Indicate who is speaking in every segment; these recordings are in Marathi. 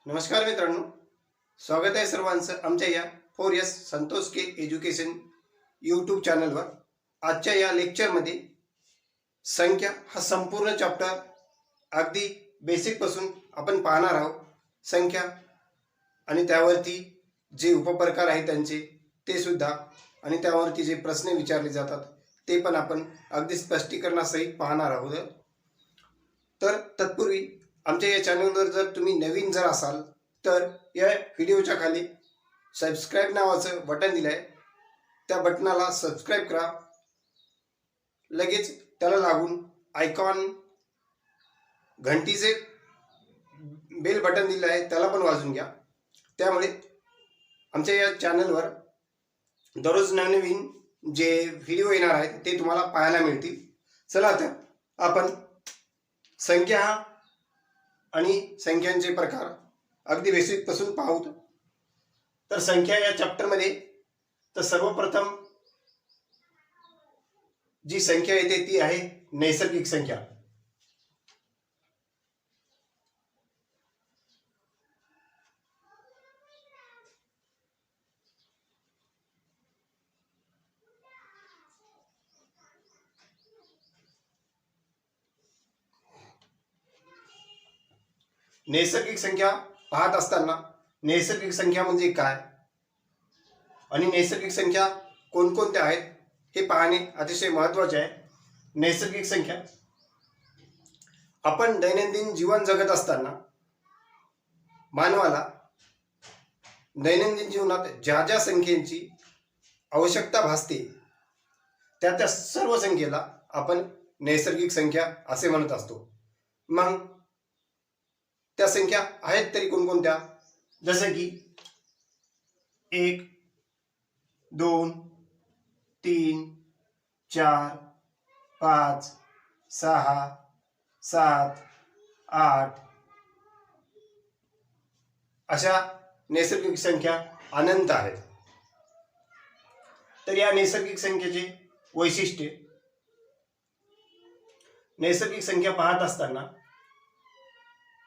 Speaker 1: नमस्कार मित्रांनो, स्वागत आहे सर्वांचं आमच्या या 4S संतोष के एज्युकेशन यूट्यूब चॅनलवर। आजच्या या लेक्चरमध्ये संख्या हा संपूर्ण चॅप्टर अगदी बेसिकपासून आपण पाहणार आहोत। संख्या आणि त्यावरती जे उपप्रकार आहेत त्यांचे ते सुद्धा आणि त्यावरती जे प्रश्न विचारले जातात ते पण आपण अगदी स्पष्टीकरणासहित पाहणार आहोत। तर तत्पूर्वी आमच्या या चॅनलवर जर तुम्ही नवीन असाल तर या व्हिडिओच्या खाली सबस्क्राइब नावाचं बटन दिलं आहे, त्या बटनाला सबस्क्राइब करा। लगेच त्याला लागून आयकॉन घंटीचे बेल बटन दिलं आहे त्याला पण वाजवून घ्या, त्यामुळे आमच्या या चॅनलवर दररोज नवनवीन जे व्हिडिओ येणार आहेत ते तुम्हाला पाहायला मिळतील। चला तर आपण संख्या आणि संख्यांचे प्रकार अगदी बेसिक पासून पाहू। तर संख्या या चॅप्टर मध्ये तर सर्वप्रथम जी संख्या येते ती आहे नैसर्गिक संख्या। नैसर्गिक संख्या पाहत असताना नैसर्गिक संख्या म्हणजे काय आणि नैसर्गिक संख्या कोणकोणत्या आहेत हे पाहणे अतिशय महत्त्वाचे आहे। नैसर्गिक संख्या आपण दैनंदिन जीवन जगत असताना मानवाला दैनंदिन जीवनात ज्या ज्या संख्येची आवश्यकता भासते त्या सर्व संख्येला आपण नैसर्गिक संख्या असे म्हणत असतो। मग त्या संख्या आहेत तरी कोणकोणत्या, जसे की 1, 2, 3, 4, 5, 6, 7, 8 अशा नैसर्गिक संख्या अनंत आहेत। तर या नैसर्गिक संख्येचे वैशिष्ट्य, नैसर्गिक संख्या पाहत असताना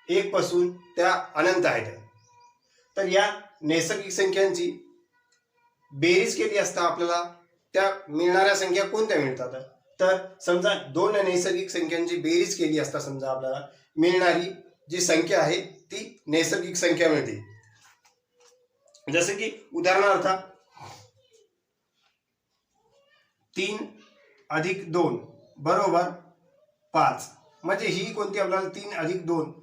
Speaker 1: 1 पासून त्या अनंत आहेत। तर या नैसर्गिक संख्यांची बेरीज केली असता आपल्याला त्या मिळणाऱ्या संख्या कोणत्या मिळतात। तर समजा 2 नैसर्गिक संख्यांची बेरीज केली असता समजा आपल्याला मिळणारी जी संख्या आहे ती नैसर्गिक संख्या मिळते। जसे की उदाहरणार्थ 3 + 2 बरोबर 5, म्हणजे ही कोणती आपल्याला 3 + 2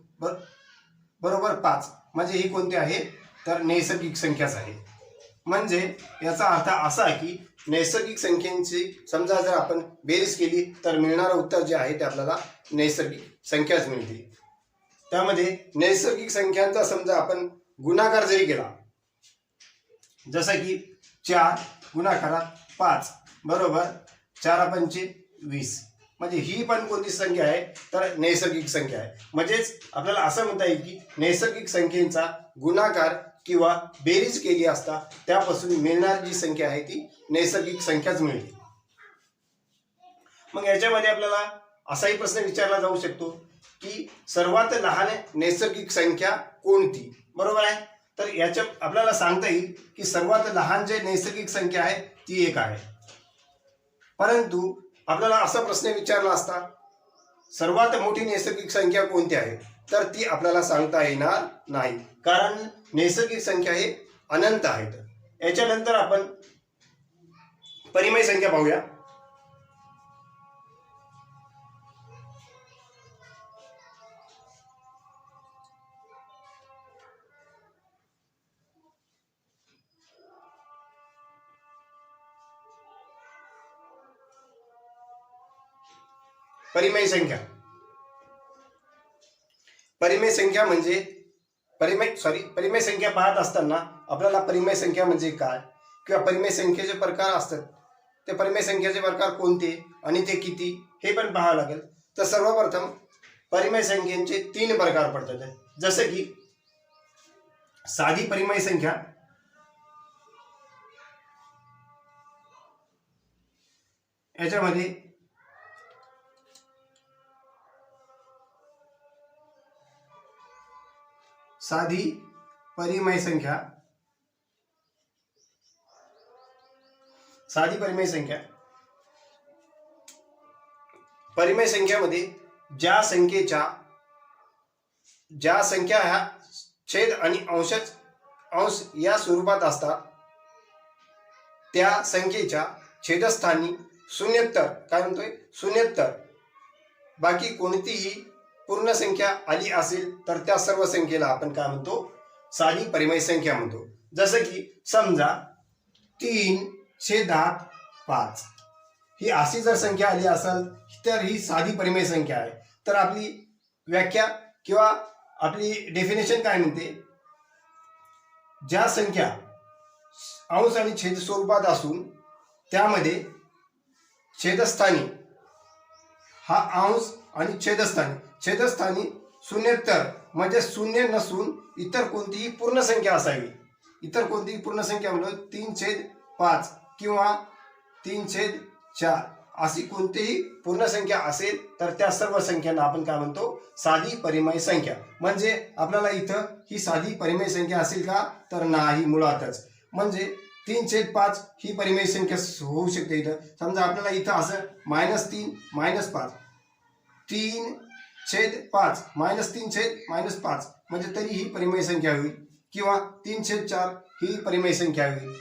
Speaker 1: बरोबर 5 म्हणजे ही कोणती आहे तर नैसर्गिक संख्याच आहे। म्हणजे याचा अर्थ असा की नैसर्गिक संख्यांची समजा जर आपण बेरीज केली तर मिळणारं उत्तर जे आहे ते आपल्याला नैसर्गिक संख्याच मिळते। त्यामध्ये नैसर्गिक संख्यांचा समजा आपण गुणाकार जरी केला, जसं की 4 गुणाकारात 5 बरोबर 4 × 5 = 20, म्हणजे ही पण कोणती संख्या आहे तर नैसर्गिक संख्या आहे। म्हणजेच आपल्याला असं म्हणता येईल की नैसर्गिक संख्येचा गुणाकार किंवा बेरीज केली असता त्यापासून मिळणारी जी संख्या आहे ती नैसर्गिक संख्याच मिळते। मग याच्यामध्ये आपल्याला असाही प्रश्न विचारला जाऊ शकतो की सर्वात लहान नैसर्गिक संख्या कोणती, बरोबर आहे। तर याच्या आपल्याला सांगता येईल की सर्वात लहान जे नैसर्गिक संख्या आहे ती 1 आहे। परंतु आपल्याला असा प्रश्न विचारला असता सर्वात मोठी नैसर्गिक संख्या कोणती आहे, तर ती आपल्याला सांगता येणार नाही, कारण नैसर्गिक संख्या हे अनंत आहेत। याच्यानंतर आपण परिमेय संख्या पाहूया। परिमेय संख्या, परिमेय संख्या म्हणजे परिमेय संख्या पाहत असताना आपल्याला परिमेय संख्या म्हणजे काय किंवा परिमेय संख्येचे प्रकार असतात, ते परिमेय संख्येचे प्रकार कोणते आणि ते किती हे पण पाहावं लागेल। तर सर्वप्रथम परिमेय संख्येचे 3 प्रकार पडतात, जसे की साधी परिमेय संख्या, याच्यामध्ये साधी परिमेय संख्या, साधी परिमेय संख्या, परिमेय संख्यामध्ये ज्या संख्या ह्या छेद आणि अंश या स्वरूपात असतात त्या संख्येच्या छेदस्थानी शून्यत्तर, काय म्हणतोय, शून्यत्तर बाकी कोणतीही पूर्ण संख्या आली असेल तर त्या सर्व संख्येला आपण काय म्हणतो, साधी परिमेय संख्या म्हणतो. जसं की समजा 3/5 ही अशी जर संख्या आली असेल तर ही साधी परिमेय संख्या आहे. तर आपली व्याख्या किंवा आपली डेफिनेशन काय म्हणते, ज्या संख्या अंश आणि छेद स्वरूपात असून त्यामध्ये छेदस्थानी हा अंश आणि छेदस्थानी शून्यत्तर म्हणजे शून्य नसून इतर कोणतीही पूर्ण संख्या असावी. इतर कोणतीही पूर्ण संख्या म्हणजे 3/5 किंवा 3/4 अशी कोणतीही पूर्ण संख्या असेल तर त्या सर्व संख्यांना आपण काय म्हणतो, साधी परिमेय संख्या. म्हणजे आपल्याला इथं ही साधी परिमेय संख्या असेल का, तर नाही मुळातच. म्हणजे 3/5 ही परिमेय संख्या होऊ शकते. इथं समजा आपल्याला इथं असं -3 -5 3/5 -3/5 म्हणजे तरी ही परिमेय संख्या होईल किंवा 3/4 ही परिमेय संख्या होईल.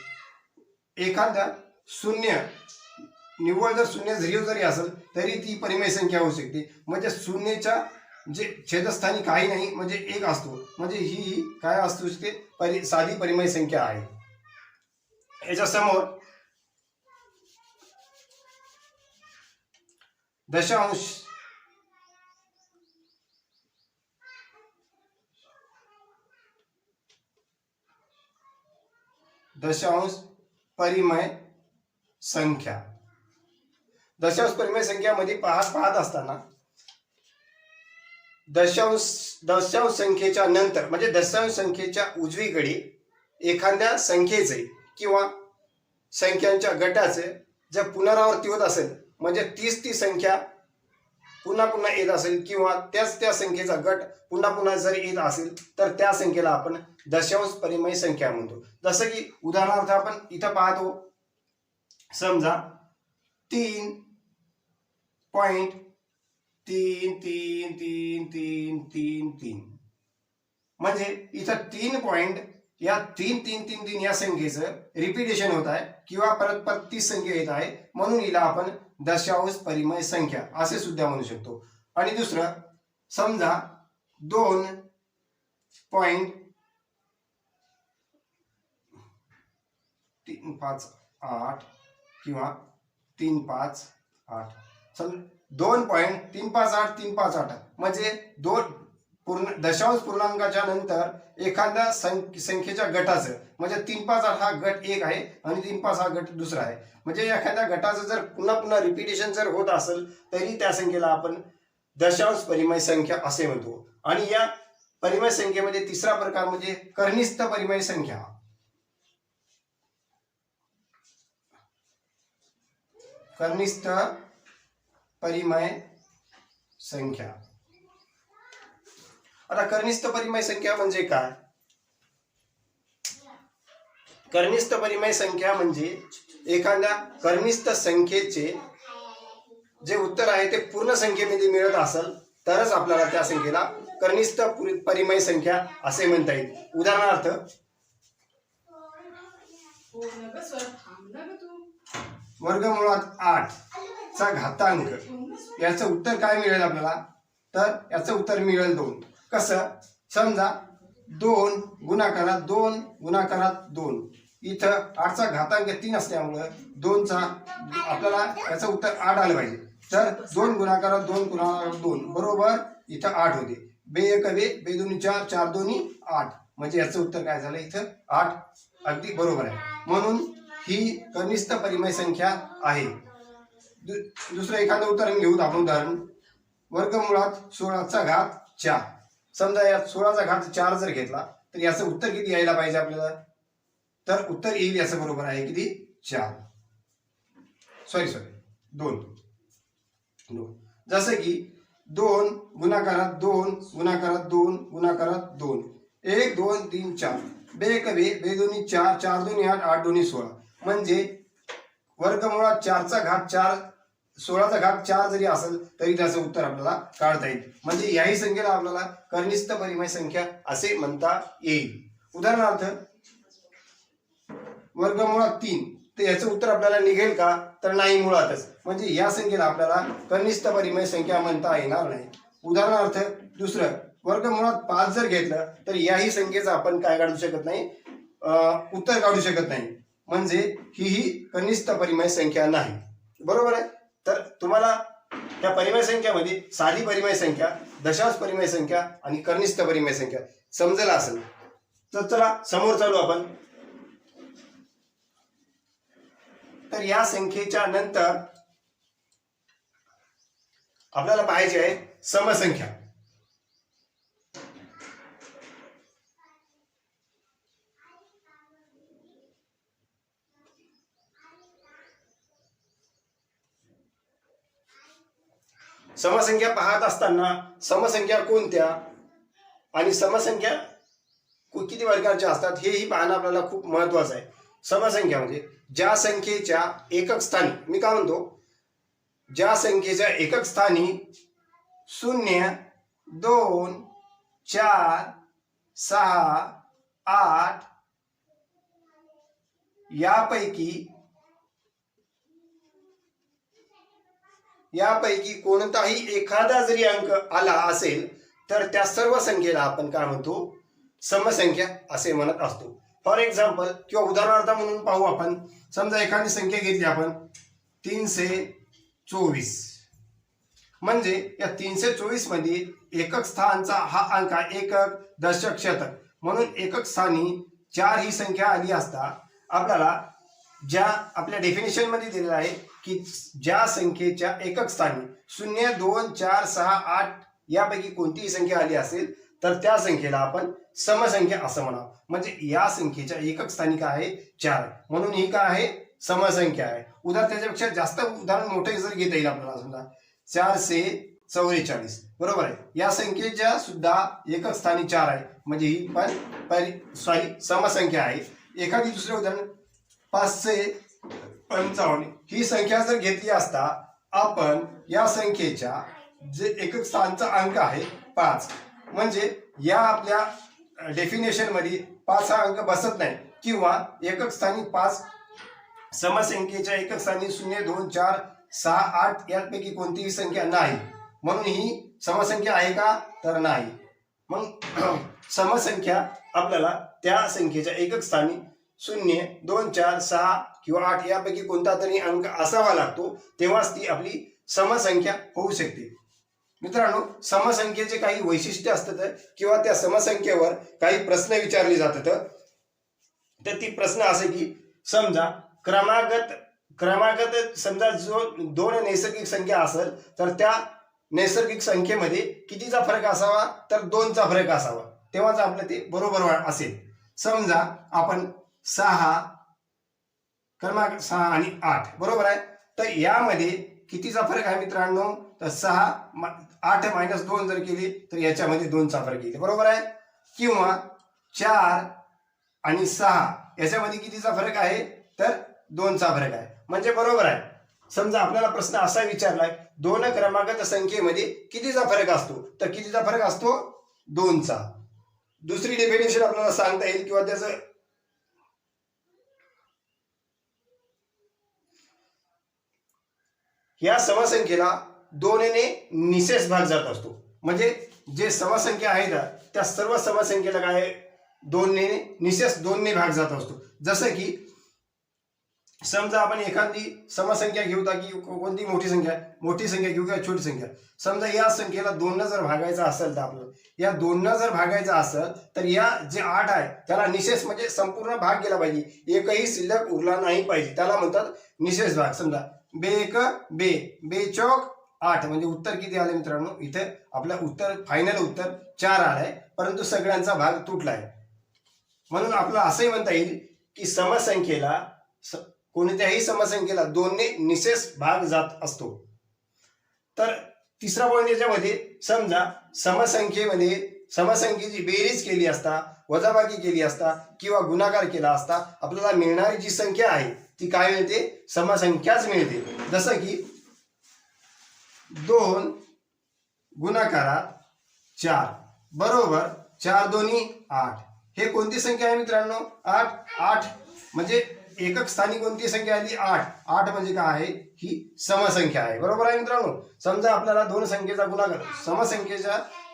Speaker 1: एखादा शून्य निव्वळ जर शून्य 0 जरी असेल तरी ती परिमेय संख्या होऊ शकते. म्हणजे शून्याच्या जे छेदस्थानी काही नाही म्हणजे 1 असतो, म्हणजे ही काय असू शकते, साधी परिमेय संख्या आहे. याच्या समोर दशांश परिमेय संख्या. दशांश परिमेय संख्यामध्ये पाहत असताना दशांश संख्येच्या नंतर म्हणजे दशांश संख्येच्या उजवीकडे एखाद्या संख्येचे किंवा संख्यांच्या गटाचे जर पुनरावृत्ती होत असेल म्हणजे ती संख्या पुन्हा पुन्हा येत असेल किंवा त्या संख्येचा गट पुन्हा जर येत असेल तर त्या संख्येला आपण दशांश परिमेय संख्या म्हणतो. जसं की उदाहरणार्थ आपण इथं पाहतो, समजा 3.33333 म्हणजे इथं 3 पॉइंट या 3 या संख्येचं रिपिटेशन होत आहे किंवा परत तीच संख्या येत आहे, म्हणून हिला आपण दशांश परिमेय संख्या असे सुद्धा म्हणू शकतो. आणि दुसरं समजा 2.358 किंवा 358 समजा 2.358 म्हणजे दशांश पूर्णांकाच्या नंतर एखाद्या संख्येच्या गटाचं म्हणजे 358 हा गट एक आहे आणि 358 हा गट दुसरा आहे. म्हणजे एखाद्या गटाचं जर पुन्हा रिपिटेशन जर होत असेल तरी त्या संख्येला आपण दशांश परिमेय संख्या असे म्हणतो. आणि या परिमेय संख्येमध्ये तिसरा प्रकार म्हणजे कर्निष्ठ परिमेय संख्या. कर्निष्ठ परिमेय संख्या. आता कर्निष्ठ परिमेय संख्या म्हणजे काय? कर्निष्ठ परिमेय संख्या म्हणजे एखाद्या कर्निष्ठ संख्येचे जे उत्तर आहे ते पूर्ण संख्येमध्ये मिळत असेल तरच आपल्याला त्या संख्येला कर्निष्ठ परिमेय संख्या असे म्हणता येईल. उदाहरणार्थ वर्गमुळात 8 चा घातांक याचं उत्तर काय मिळेल आपल्याला, तर याचं उत्तर मिळेल 2. कसं, समजा 2 गुणाकारात 2 इथं 8 चा घातांक 3 असल्यामुळे 2 चा आपल्याला याचं उत्तर 8 आलं पाहिजे. तर 2 गुणाकारात 2 बरोबर इथं 8 होते. 2 1 2 2 2 4 4 2 8 म्हणजे याचं उत्तर काय झालं, इथं 8 अगदी बरोबर आहे. म्हणून ही कर्निष्ठ परिमेय संख्या आहे. दुसरं एखादं उदाहरण घेऊ आपण. उदाहरण वर्गमुळात 16 चा घात 4. समजा यात 16 चा घात 4 जर घेतला तर याचं उत्तर किती यायला पाहिजे आपल्याला, तर उत्तर येईल याचं बरोबर आहे किती, 4. सॉरी 2. जसं की 2 गुणाकारात 2 गुणाकारात 2 गुणाकारात 2 1 2 3 4 बे एक बे बे दोन्ही 4 4 दोन्ही 8 8 दोन्ही 16 म्हणजे वर्गमुळात 4चा घात 4 16चा घात 4 जरी असेल तरी त्याचं उत्तर आपल्याला काढता येईल. म्हणजे याही संख्येला आपल्याला कनिष्ठ परिमेय संख्या असे म्हणता येईल. उदाहरणार्थ वर्गमुळात 3 तर याचं उत्तर आपल्याला निघेल का तर नाही मुळातच. म्हणजे या संख्येला आपल्याला कनिष्ठ परिमेय संख्या म्हणता येणार नाही. उदाहरणार्थ दुसरं वर्गमुळात 5 जर घेतलं तर याही संख्येचं आपण काय काढू शकत नाही, उत्तर काढू शकत नाही. म्हणजे ही कनिष्ठ परिमेय संख्या नाही. बरोबर आहे. तर तुम्हाला त्या परिमेय संख्यामध्ये साधी परिमेय संख्या, दशांश परिमेय संख्या आणि कनिष्ठ परिमेय संख्या समजलं असेल. तर चला समोर चालू आपण. तर या संख्येच्या नंतर आपल्याला पाहायचे आहे समसंख्या. समसंख्या पाहत असताना समसंख्या कोणत्या आणि समसंख्या किती वर्गाच्या असतात हेही पाहणं आपल्याला खूप महत्वाचं आहे. समसंख्या म्हणजे ज्या संख्येच्या एकक स्थानी, मी काय म्हणतो, ज्या संख्येच्या एकक स्थानी 0 2 4 6 8 यापैकी कोणताही एखादा जरी अंक आला असेल तर त्या सर्व संख्येला आपण काय म्हणतो, समसंख्या असे म्हणत असतो. फॉर एक्झाम्पल किंवा उदाहरणार्थ म्हणून पाहू आपण. समजा एखादी संख्या घेतली आपण 324. म्हणजे या 324 मध्ये एकक स्थानचा हा अंक आहे एकक, दशक, शतक. म्हणून एकक स्थानी 4 ही संख्या आली असता आपल्याला ज्या आपल्या डेफिनेशन मध्ये दिलेलं आहे की ज्या संख्येच्या एकक स्थानी 0 2 4 6 8 यापैकी कोणतीही संख्या आली असेल तर त्या संख्येला आपण समसंख्या असं म्हणावं. म्हणजे या संख्येच्या एकक स्थानी काय आहे 4, म्हणून ही काय आहे समसंख्या आहे. उदाहरण त्याच्यापेक्षा जास्त उदाहरण मोठे जर घेता येईल आपल्याला. समजा 444 बरोबर आहे. या संख्येच्या सुद्धा एकक स्थानी 4 आहे म्हणजे ही पण समसंख्या आहे. एखादी दुसरे उदाहरण 555 ही संख्या जर घेतली असता आपण या संख्येच्या जे एकक स्थानचा अंक आहे 5, म्हणजे या आपल्या डेफिनेशन मध्ये 5 हा अंक बसत नाही किंवा एकक स्थानी 5 समसंख्येच्या एकक स्थानी 0 2 4 6 8 यापैकी कोणतीही संख्या नाही, म्हणून ही समसंख्या आहे का तर नाही. मग समसंख्या आपल्याला त्या संख्येच्या एकक स्थानी 0 2 4 6 किंवा 8 यापैकी कोणता तरी अंक असावा लागतो, तेव्हाच ती आपली समसंख्या होऊ शकते. मित्रांनो, समसंख्येचे काही वैशिष्ट्य असतात किंवा त्या समसंख्येवर काही प्रश्न विचारले जातात. तर ती प्रश्न असे की समजा क्रमागत समजा जो 2 नैसर्गिक संख्या असेल तर त्या नैसर्गिक संख्येमध्ये कितीचा फरक असावा तर 2चा फरक असावा, तेव्हाच आपलं ते बरोबर असेल. समजा आपण 6 क्रमांक 6 आणि 8 बरोबर आहे. तर यामध्ये कितीचा फरक आहे मित्रांनो तर 8 - 2 जर केली तर याच्यामध्ये 2चा फरक येईल बरोबर आहे. किंवा 4 आणि 6 याच्यामध्ये कितीचा फरक आहे तर 2चा फरक आहे, म्हणजे बरोबर आहे. समजा आपल्याला प्रश्न असा विचारलाय 2 क्रमांकाच्या संख्येमध्ये कितीचा फरक असतो तर कितीचा फरक असतो 2चा. दुसरी डेफिनेशन आपल्याला सांगता येईल किंवा त्याचं या समसंख्येला 2 ने निशेष भाग जात असतो. म्हणजे जे समसंख्या आहेत त्या सर्व समसंख्येला काय 2 ने निशेष 2 ने भाग जात असतो. जसं की समजा आपण एखादी समसंख्या घेऊ की कोणती मोठी संख्या घेऊ किंवा छोटी संख्या. समजा या संख्येला 2 ने जर भागायचं असेल तर आपल्याला या 2 ने जर भागायचं असेल तर या जे 8 आहे त्याला निशेष म्हणजे संपूर्ण भाग गेला पाहिजे, एकही शिल्लक उरला नाही पाहिजे, त्याला म्हणतात निशेष भाग. समजा 2 चौक 8 म्हणजे उत्तर किती आले मित्रांनो, इथे आपलं उत्तर फायनल उत्तर 4 आलंय, परंतु सगळ्यांचा भाग तुटलाय. म्हणून आपलं असंही म्हणता येईल की समसंख्येला कोणत्याही समसंख्येला 2 ने निशेष भाग जात असतो. तर तिसरा पॉईंट याच्यामध्ये समजा समसंख्येमध्ये समसंख्येची बेरीज केली असता, वजाबाकी केली असता किंवा गुणाकार केला असता आपल्याला मिळणारी जी संख्या आहे ती काय मिळते? समसंख्याच मिळते. जसं की 2 गुणाकारात 4 बरोबर 4 दोन्ही 8. हे कोणती संख्या आहे मित्रांनो? 8. 8 म्हणजे एकक स्थानी कोणती संख्या आली? 8. 8 म्हणजे काय आहे? ही समसंख्या आहे. बरोबर आहे मित्रांनो. समजा आपल्याला दोन संख्येचा गुणाकार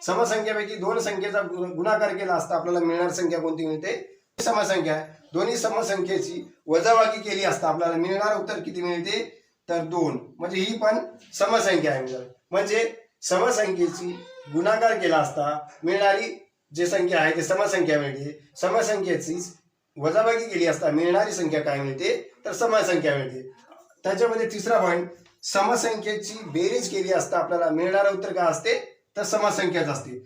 Speaker 1: समसंख्येपैकी दोन संख्येचा गुणाकार केला असता आपल्याला मिळणारी संख्या कोणती मिळते? समसंख्या आहे. दोन्ही समसंख्येची वजाबाकी केली असता आपल्याला मिळणारं उत्तर किती मिळते? तर 2. म्हणजे ही पण समसंख्या आहे मित्रांनो. म्हणजे समसंख्येची गुणाकार केला असता मिळणारी जी संख्या आहे ती समसंख्या मिळते. समसंख्येची वजाबाकी केली असता मिळणारी संख्या काय मिळते? तर समसंख्या मिळते. त्याच्यामध्ये तिसरा पॉईंट, समसंख्येची बेरीज केली असता आपल्याला मिळणारं उत्तर काय असते? तर समसंख्याच असते.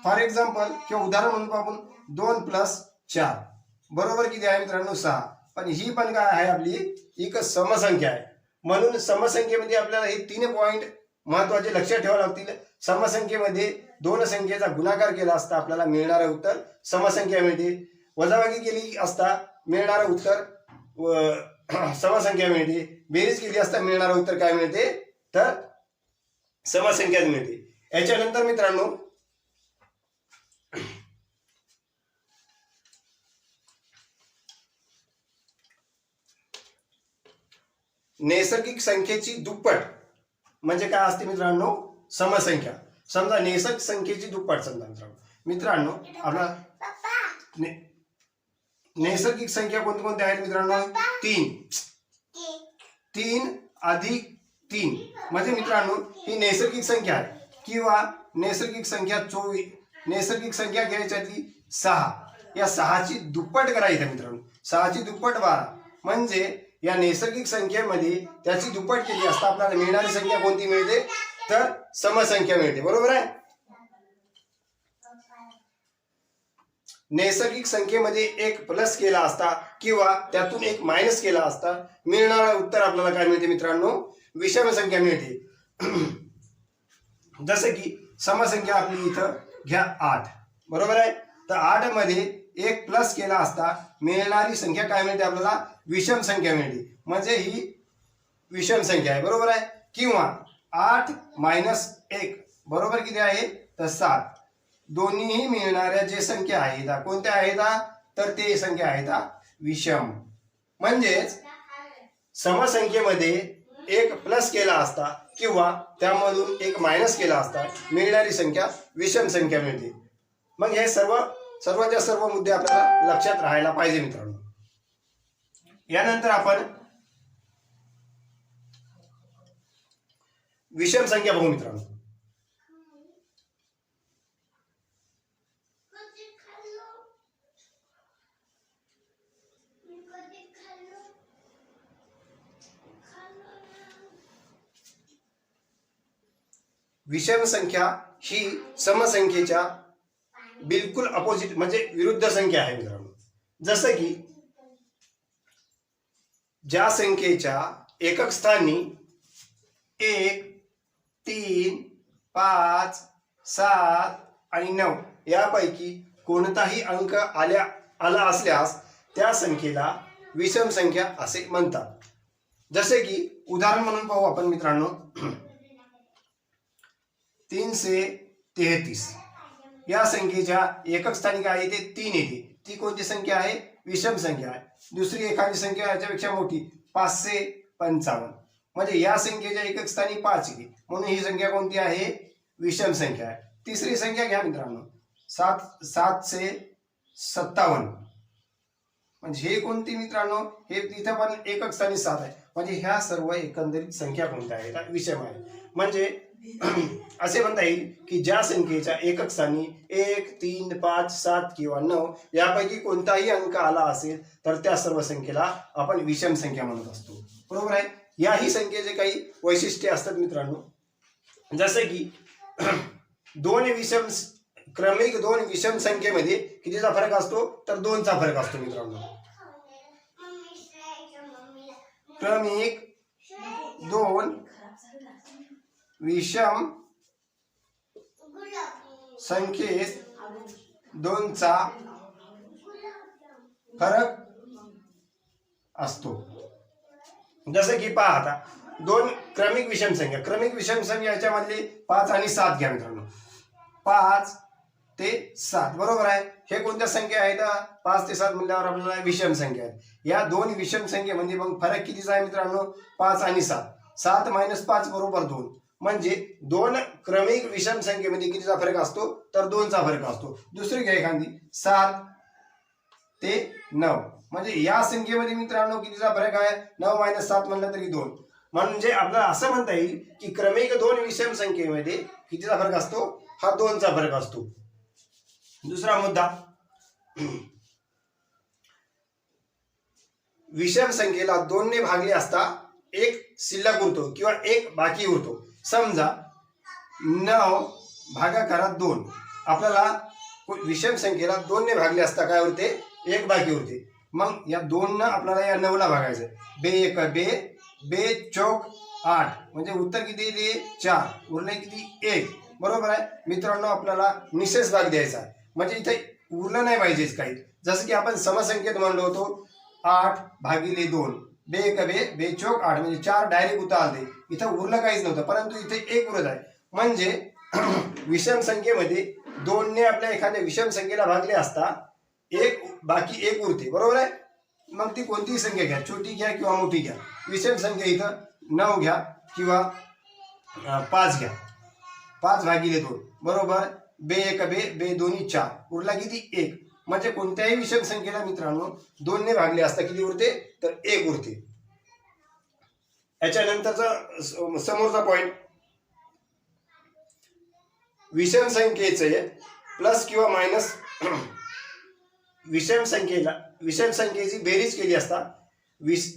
Speaker 1: फॉर एक्झाम्पल किंवा उदाहरण म्हणून आपण 2 + 4 बरोबर किती आहे मित्रांनो? 6. पण ही पण काय आहे? आपली एक समसंख्या आहे. म्हणून समसंख्येमध्ये आपल्याला हे 3 पॉईंट महत्वाचे लक्षात ठेवावे लागतील. समसंख्येमध्ये दोन संख्येचा गुणाकार केला असता आपल्याला मिळणारं उत्तर समसंख्या मिळते. वजाबाकी केली असता मिळणारं उत्तर समसंख्या मिळते. बेरीज केली असता मिळणारं उत्तर काय मिळते? तर समसंख्याच मिळते. याच्यानंतर मित्रांनो नैसर्गिक संख्येची दुप्पट म्हणजे काय असते मित्रांनो? समसंख्या. समजा नैसर्गिक संख्येची दुप्पट समजा मित्रांनो आपला नैसर्गिक संख्या कोणत्या आहेत मित्रांनो? 3. 3 + 3 म्हणजे मित्रांनो ही नैसर्गिक संख्या आहे. किंवा नैसर्गिक संख्या 24. नैसर्गिक संख्या घ्यायची 6. या 6ची दुप्पट करायची मित्रांनो. 6ची दुप्पट 12. म्हणजे या नैसर्गिक संख्येमध्ये त्याची दुप्पट केली असता आपल्याला मिळणारी संख्या कोणती मिळते? तर समसंख्या मिळते. बरोबर आहे. नैसर्गिक संख्येमध्ये एक प्लस केला असता किंवा त्यातून एक मायनस केला असता मिळणारं उत्तर आपल्याला काय मिळते मित्रांनो? विषम संख्या मिळते. जसं की समसंख्या आपली इथं घ्या 8 बरोबर आहे. तर 8 मध्ये एक प्लस केला असता मिळणारी संख्या काय मिळते आपल्याला? विषम संख्या मिळते. म्हणजे ही विषम संख्या आहे. बरोबर आहे. किंवा 8 - 1 बरोबर किती आहे? तर 7. दोन्हीही मिळणाऱ्या जे संख्या आहेत कोणत्या आहेत? तर ते संख्या आहेत विषम. म्हणजेच समसंख्येमध्ये एक प्लस केला असता किंवा त्यामधून एक मायनस केला असता मिळणारी संख्या विषम संख्या मिळते. मग हे सर्वच्या सर्व मुद्दे आपल्याला लक्षात राहायला पाहिजे मित्रांनो. यानंतर आपण विषम संख्या बघू मित्रांनो. विषम संख्या ही समसंख्येच्या बिलकुल अपोजिट म्हणजे विरुद्ध संख्या आहे मित्रांनो. जसं की ज्या संख्येच्या एकक स्थानी 1, 3, 5, 7 आणि 9 यापैकी कोणताही अंक आला असल्यास त्या संख्येला विषम संख्या असे म्हणतात. जसे की उदाहरण म्हणून पाहू आपण मित्रांनो. 333 या संख्येच्या एकक स्थानी काय येते? 3 येते. ती कोणती संख्या आहे? विषम संख्या आहे. दुसरी एखादी संख्या याच्यापेक्षा मोठी 555 म्हणजे या संख्येच्या एकक स्थानी 5 येते. म्हणून ही संख्या कोणती आहे? विषम संख्या आहे. तिसरी संख्या घ्या मित्रांनो 757 म्हणजे हे कोणती मित्रांनो? हे तिथं पण एकक स्थानी 7 आहे. म्हणजे ह्या सर्व एकंदरीत संख्या कोणत्या आहेत? विषम आहे. म्हणजे असे म्हणता येईल की ज्या संख्येच्या एकक स्थानी 1, 3, 5, 7 किंवा 9 यापैकी कोणताही अंक आला असेल तर त्या सर्व संख्येला आपण विषम संख्या म्हणत असतो. बरोबर आहे. याही संख्येचे काही वैशिष्ट्ये असतात मित्रांनो. जसे की क्रमिक दोन विषम संख्येमध्ये कितीचा फरक असतो? तर 2चा फरक असतो मित्रांनो. क्रमिक 2 विषम संख्येत 2चा फरक असतो. जसं की पहा आता दोन क्रमिक विषम संख्या याच्यामधली 5 आणि 7 घ्या मित्रांनो. 5 ते 7 बरोबर आहे. हे कोणत्या संख्या आहेत? 5 ते 7 म्हणल्यावर आपल्याला विषम संख्या आहेत. या दोन विषम संख्येमध्ये मग फरक कितीचा आहे मित्रांनो? 5 आणि 7. 7 - 5 बरोबर 2. म्हणजे दोन क्रमिक विषम संख्येमध्ये कितीचा फरक असतो? तर 2चा फरक असतो. दुसरी घ्या एखादी 7 ते 9. म्हणजे या संख्येमध्ये मित्रांनो कितीचा फरक आहे? 9 - 7 म्हणलं तरी 2. म्हणजे आपल्याला असं म्हणता येईल की क्रमिक दोन विषम संख्येमध्ये कितीचा फरक असतो? हा 2चा फरक असतो. दुसरा मुद्दा, विषम संख्येला 2 ने भागले असता एक शिल्लक उरतो किंवा एक बाकी उरतो. समजा 9 भागाकारात 2. आपल्याला विषम संख्येला 2 ने भागले असता काय उरते? एक बाकी उरते. मग या 2 न आपल्याला या 9 ला भागायचं. बे एक बे, बे चौक 8. म्हणजे उत्तर किती येते? 4. उरले किती? 1. बरोबर आहे मित्रांनो. आपल्याला निशेष भाग द्यायचा आहे. म्हणजे इथे उरलं नाही पाहिजेच काही. जसं की आपण समसंख्येत म्हणलो होतो 8/2. बे एक बे, बे चौक 8. म्हणजे 4 डायरेक्ट उत्तर आले. इथं उरलं काहीच नव्हतं, परंतु इथे 1 उरत आहे. म्हणजे विषम संख्येमध्ये 2 ने आपल्या एखाद्या विषम संख्येला भागले असता एक बाकी 1 उरते. बरोबर आहे. मग ती कोणतीही संख्या घ्या, छोटी घ्या किंवा मोठी घ्या. विषम संख्या इथं 9 घ्या किंवा 5 घ्या. 5/2 बरोबर. बे एक बे, बे दोन्ही 4. उरला किती? 1. म्हणजे कोणत्याही विषम संख्येला मित्रांनो 2 ने भागले असता किती उरते? तर 1 उरते. याच्यानंतरचा समोरचा पॉइंट, विषम संख्येचे प्लस किंवा मायनस विषम संख्येची बेरीज केली असता,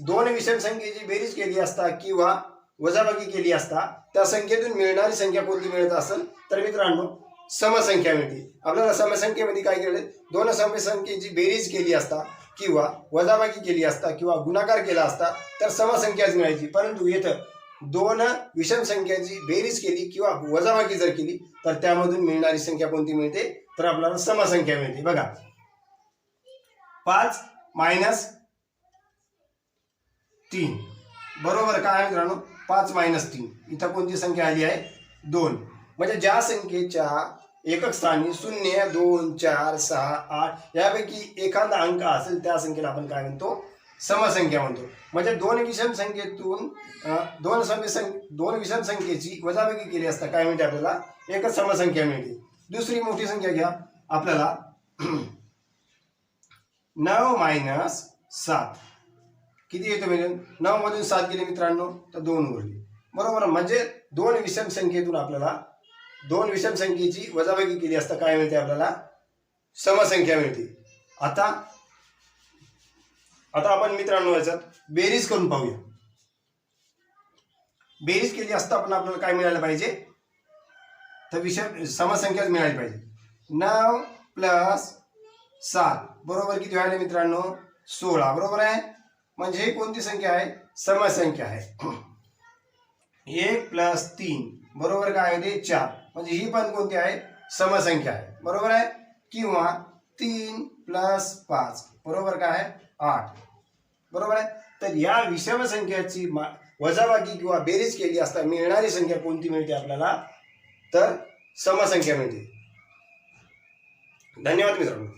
Speaker 1: दोन विषम संख्येची बेरीज केली असता किंवा वजाबाकी केली असता त्या संख्येतून मिळणारी संख्या कोणती मिळत असेल तर मित्रांनो समसंख्या मिळते. आपल्याला समसंख्येमध्ये काय केलं? दोन समसंख्येची बेरीज केली असता किंवा वजाबाकी केली असता किंवा गुणाकार केला असता तर समसंख्याच मिळायची. परंतु इथं दोन विषम संख्याची बेरीज केली किंवा वजाबाकी जर केली तर त्यामधून मिळणारी संख्या कोणती मिळते? तर आपल्याला समसंख्या मिळते. बघा 5 - 3 बरोबर काय मित्रांनो? 5 - 3. इथं कोणती संख्या आली आहे? 2. म्हणजे ज्या संख्येच्या एकक स्थानी 0, 2, 4, 6, 8 यापैकी एखादा अंक असेल त्या संख्येला आपण काय म्हणतो? समसंख्या म्हणतो. म्हणजे दोन विषम संख्येतून दोन विषम संख्येची वजाबाकी केली असता काय मिळते? आपल्याला एकच समसंख्या मिळते. दुसरी मोठी संख्या घ्या. आपल्याला 9 - 7 किती येतो? मिळेल 9 मधून 7 गेले मित्रांनो तर 2 उरले. बरोबर. म्हणजे दोन विषम संख्येतून आपल्याला दोन विषम संख्येची वजाबाकी केली असता काय मिळते? आपल्याला समसंख्या मिळते. आता आपण मित्रांनो याच्यात बेरीज करून पाहूया. बेरीज केली असता आपण आपल्याला काय मिळालं पाहिजे? तर विषम समसंख्याच मिळाली पाहिजे. 9 + 7 बरोबर किती व्हायला मित्रांनो? 16. बरोबर आहे. म्हणजे ही कोणती संख्या आहे? समसंख्या आहे. 1 + 3 बरोबर काय आहे? 4. म्हणजे ही पण कोणती आहे? समसंख्या आहे. बरोबर आहे. किंवा 3 + 5 बरोबर काय आहे? 8. बरोबर आहे. तर या विषम संख्याची वजाबाकी किंवा बेरीज केली असता मिळणारी संख्या कोणती मिळते आपल्याला? तर समसंख्या मिळते. धन्यवाद मित्रांनो.